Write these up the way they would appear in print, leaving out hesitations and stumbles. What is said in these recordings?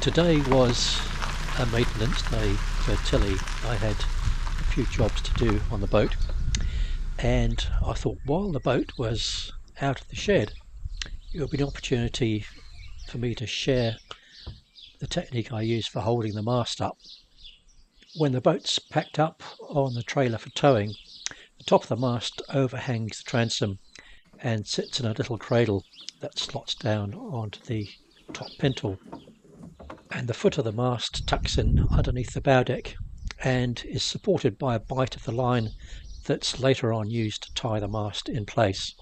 Today was a maintenance day for Tilly. I had a few jobs to do on the boat, and I thought while the boat was out of the shed, it would be an opportunity for me to share the technique I use for holding the mast up. When the boat's packed up on the trailer for towing, the top of the mast overhangs the transom and sits in a little cradle that slots down onto the top pintle. And the foot of the mast tucks in underneath the bow deck and is supported by a bight of the line that's later on used to tie the mast in place.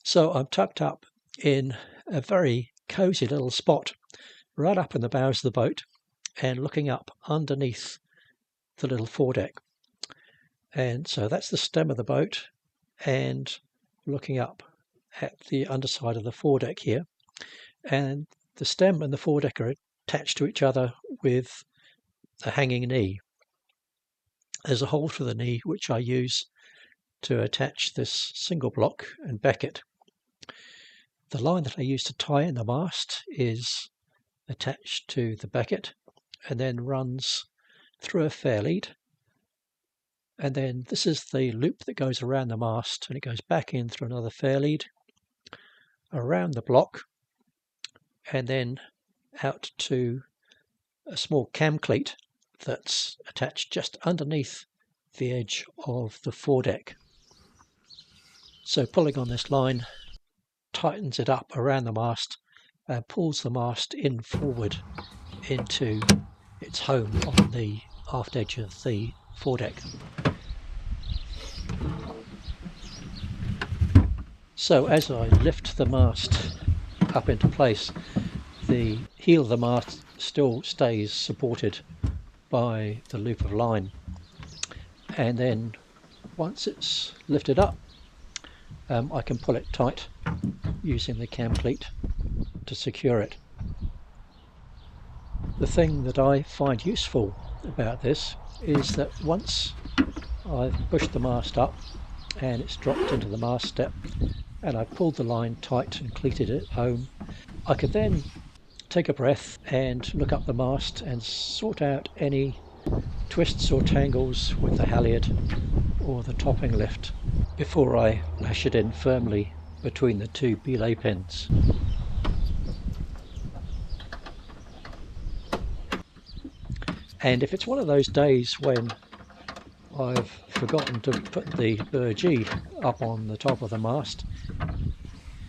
So I'm tucked up in a very cosy little spot right up in the bows of the boat and looking up underneath the little foredeck. And so that's the stem of the boat and looking up at the underside of the foredeck here. And the stem and the foredeck are attached to each other with a hanging knee. There's a hole through the knee which I use to attach this single block and becket. The line that I use to tie in the mast is attached to the becket and then runs through a fair lead. And then this is the loop that goes around the mast, and it goes back in through another fair lead, around the block, and then out to a small cam cleat that's attached just underneath the edge of the foredeck. So pulling on this line tightens it up around the mast and pulls the mast in forward into its home on the aft edge of the foredeck. So as I lift the mast up into place, the heel of the mast still stays supported by the loop of line, and then once it's lifted up, I can pull it tight using the cam cleat to secure it. The thing that I find useful about this is that once I've pushed the mast up and it's dropped into the mast step and I've pulled the line tight and cleated it home, I can then take a breath and look up the mast and sort out any twists or tangles with the halyard or the topping lift before I lash it in firmly between the two belay pins. And if it's one of those days when I've forgotten to put the burgee up on the top of the mast,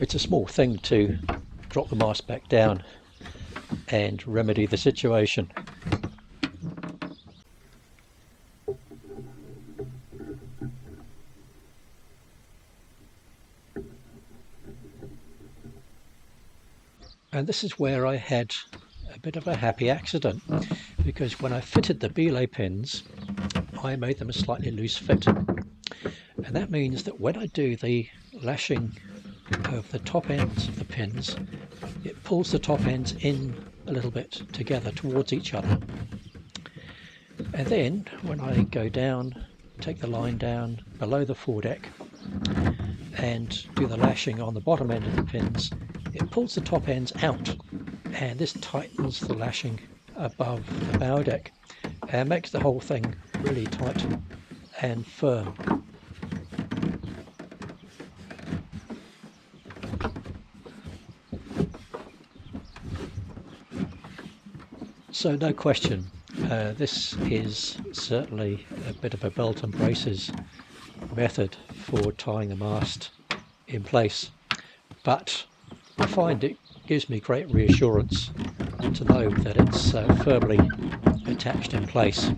it's a small thing to drop the mast back down and remedy the situation. And this is where I had a bit of a happy accident, because when I fitted the belay pins, I made them a slightly loose fit. And that means that when I do the lashing of the top ends of the pins, it pulls the top ends in a little bit together towards each other. And then when I go down, take the line down below the foredeck and do the lashing on the bottom end of the pins, it pulls the top ends out, and this tightens the lashing above the bow deck and makes the whole thing really tight and firm. So no question, this is certainly a bit of a belt and braces method for tying the mast in place, but I find it gives me great reassurance to know that it's firmly attached in place.